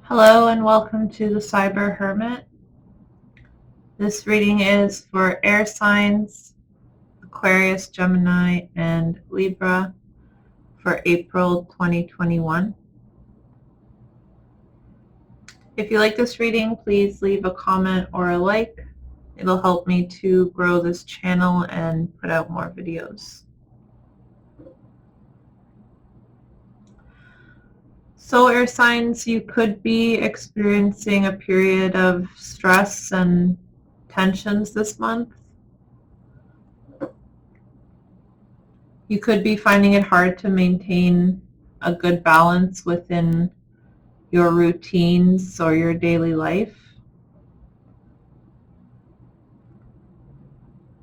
Hello and welcome to the Cyber Hermit. This reading is for air signs, Aquarius, Gemini, and Libra for April 2021. If you like this reading, please leave a comment or a like. It'll help me to grow this channel and put out more videos. So air signs, you could be experiencing a period of stress and tensions this month. You could be finding it hard to maintain a good balance within your routines or your daily life.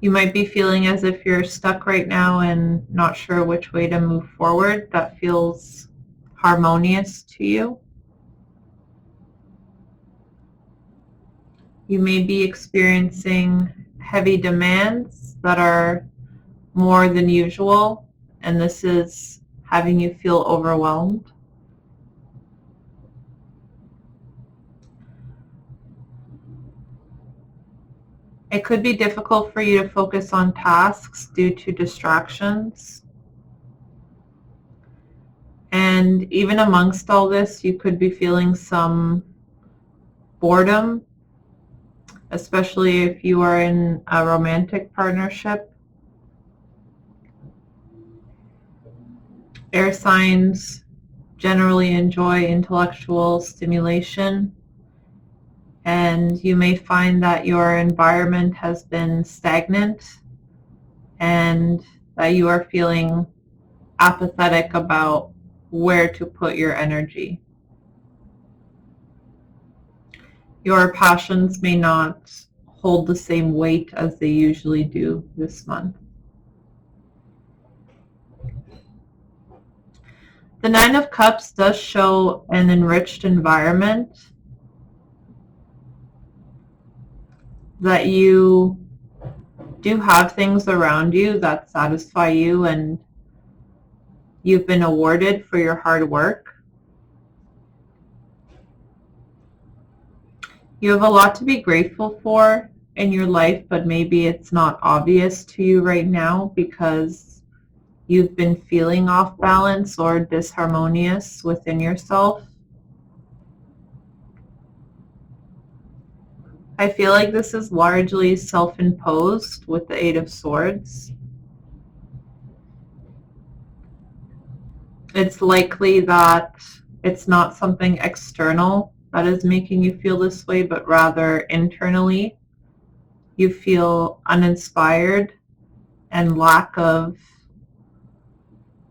You might be feeling as if you're stuck right now and not sure which way to move forward that feels harmonious to you. You may be experiencing heavy demands that are more than usual, and this is having you feel overwhelmed. It could be difficult for you to focus on tasks due to distractions. And even amongst all this, you could be feeling some boredom, especially if you are in a romantic partnership. Air signs generally enjoy intellectual stimulation, and you may find that your environment has been stagnant and that you are feeling apathetic about where to put your energy. Your passions may not hold the same weight as they usually do this month. The Nine of Cups does show an enriched environment, that you do have things around you that satisfy you and you've been awarded for your hard work. You have a lot to be grateful for in your life, but maybe it's not obvious to you right now because you've been feeling off balance or disharmonious within yourself. I feel like this is largely self-imposed with the Eight of Swords. It's likely that it's not something external that is making you feel this way, but rather internally you feel uninspired and lack of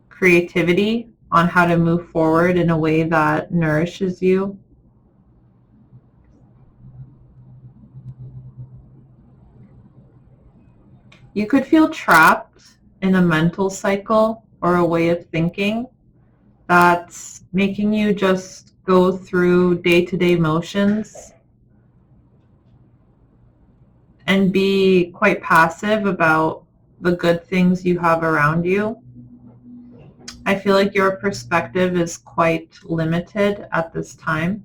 creativity on how to move forward in a way that nourishes you. You could feel trapped in a mental cycle or a way of thinking that's making you just go through day-to-day motions and be quite passive about the good things you have around you. I feel like your perspective is quite limited at this time.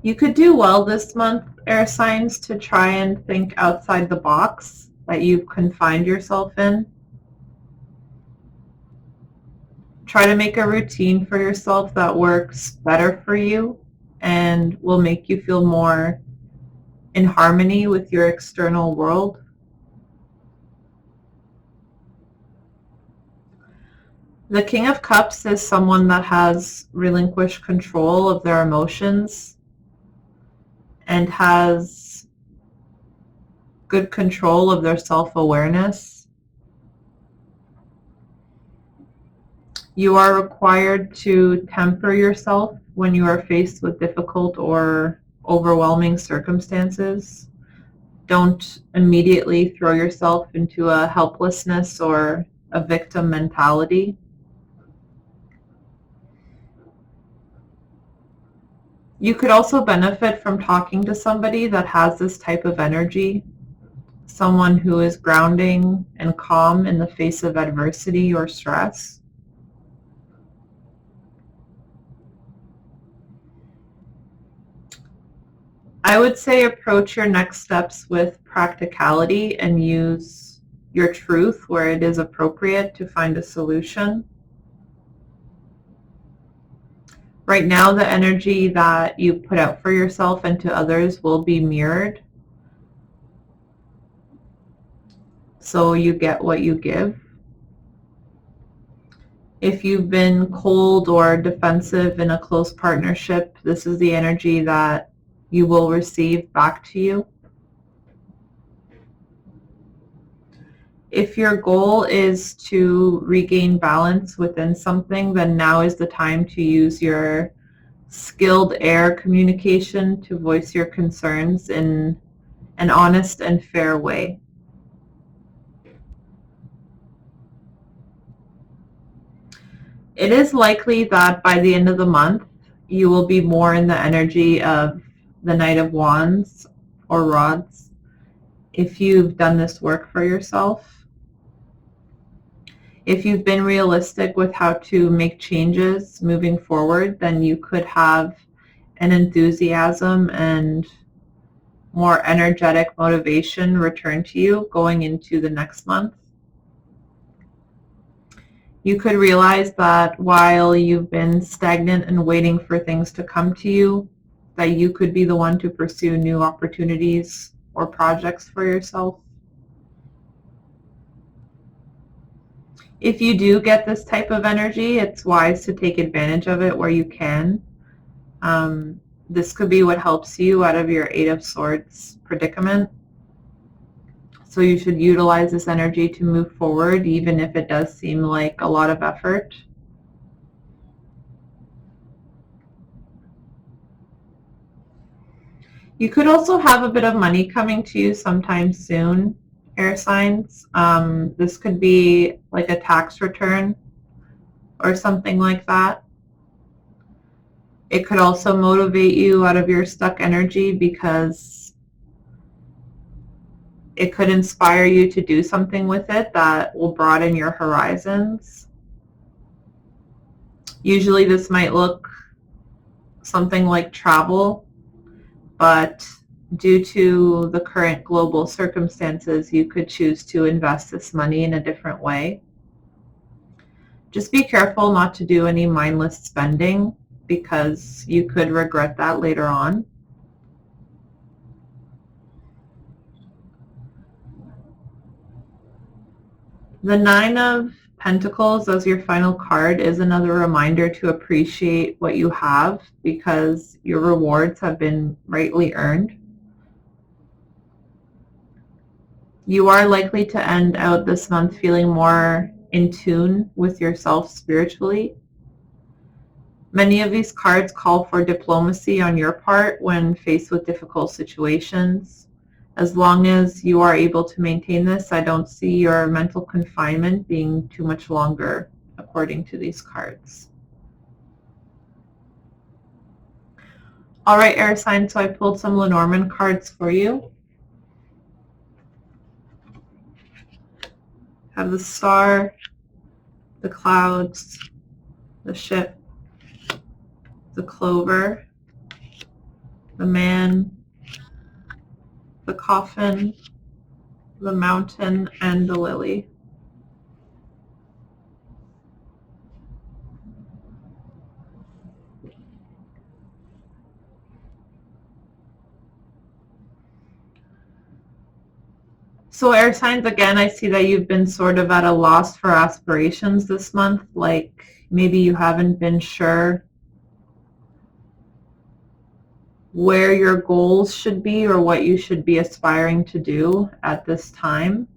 You could do well this month, air signs, to try and think outside the box that you've confined yourself in. Try to make a routine for yourself that works better for you and will make you feel more in harmony with your external world. The King of Cups is someone that has relinquished control of their emotions and has good control of their self-awareness. You are required to temper yourself when you are faced with difficult or overwhelming circumstances. Don't immediately throw yourself into a helplessness or a victim mentality. You could also benefit from talking to somebody that has this type of energy, someone who is grounding and calm in the face of adversity or stress. I would say approach your next steps with practicality and use your truth where it is appropriate to find a solution. Right now, the energy that you put out for yourself and to others will be mirrored. So you get what you give. If you've been cold or defensive in a close partnership, this is the energy that you will receive back to you. If your goal is to regain balance within something, then now is the time to use your skilled air communication to voice your concerns in an honest and fair way. It is likely that by the end of the month, you will be more in the energy of the Knight of Wands or Rods if you've done this work for yourself. If you've been realistic with how to make changes moving forward, then you could have an enthusiasm and more energetic motivation return to you going into the next month. You could realize that while you've been stagnant and waiting for things to come to you, that you could be the one to pursue new opportunities or projects for yourself. If you do get this type of energy, it's wise to take advantage of it where you can. This could be what helps you out of your Eight of Swords predicament. So you should utilize this energy to move forward, even if it does seem like a lot of effort. You could also have a bit of money coming to you sometime soon, air signs. This could be like a tax return or something like that. It could also motivate you out of your stuck energy because it could inspire you to do something with it that will broaden your horizons. Usually this might look something like travel, but due to the current global circumstances, you could choose to invest this money in a different way. Just be careful not to do any mindless spending because you could regret that later on. The Nine of Pentacles as your final card is another reminder to appreciate what you have because your rewards have been rightly earned. You are likely to end out this month feeling more in tune with yourself spiritually. Many of these cards call for diplomacy on your part when faced with difficult situations. As long as you are able to maintain this, I don't see your mental confinement being too much longer, according to these cards. All right, air sign, so I pulled some Lenormand cards for you. Have the Star, the Clouds, the Ship, the Clover, the Man, the Coffin, the Mountain, and the Lily. So air signs, again, I see that you've been sort of at a loss for aspirations this month. Like maybe you haven't been sure where your goals should be or what you should be aspiring to do at this time.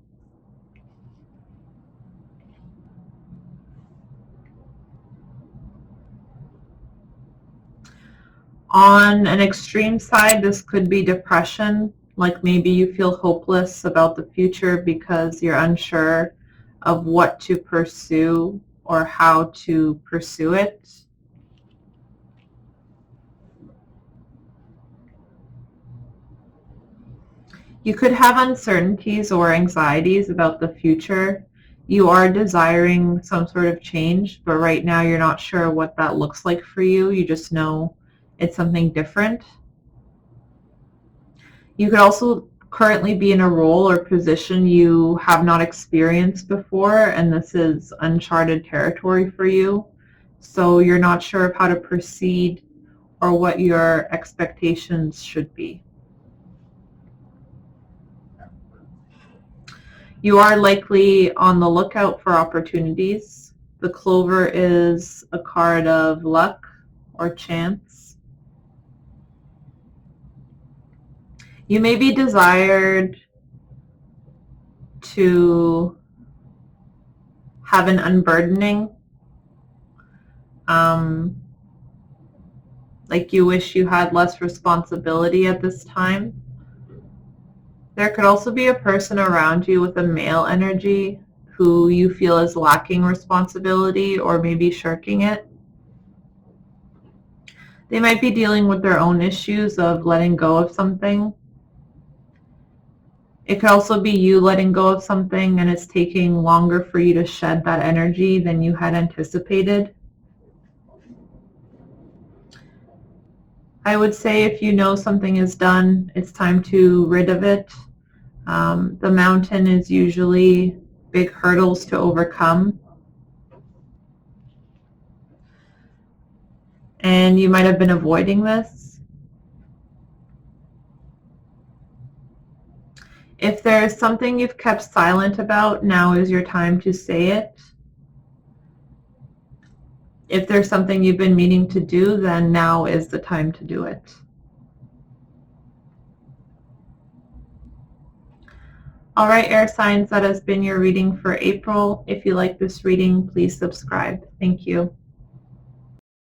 On an extreme side, this could be depression. Like maybe you feel hopeless about the future because you're unsure of what to pursue or how to pursue it. You could have uncertainties or anxieties about the future. You are desiring some sort of change, but right now you're not sure what that looks like for you. You just know it's something different. You could also currently be in a role or position you have not experienced before, and this is uncharted territory for you. So you're not sure of how to proceed or what your expectations should be. You are likely on the lookout for opportunities. The clover is a card of luck or chance. You may be desired to have an unburdening, like you wish you had less responsibility at this time. There could also be a person around you with a male energy who you feel is lacking responsibility or maybe shirking it. They might be dealing with their own issues of letting go of something. It could also be you letting go of something and it's taking longer for you to shed that energy than you had anticipated. I would say if you know something is done, it's time to rid of it. The mountain is usually big hurdles to overcome. And you might have been avoiding this. If there's something you've kept silent about, now is your time to say it. If there's something you've been meaning to do, then now is the time to do it. All right, air signs, that has been your reading for April. If you like this reading, please subscribe. Thank you.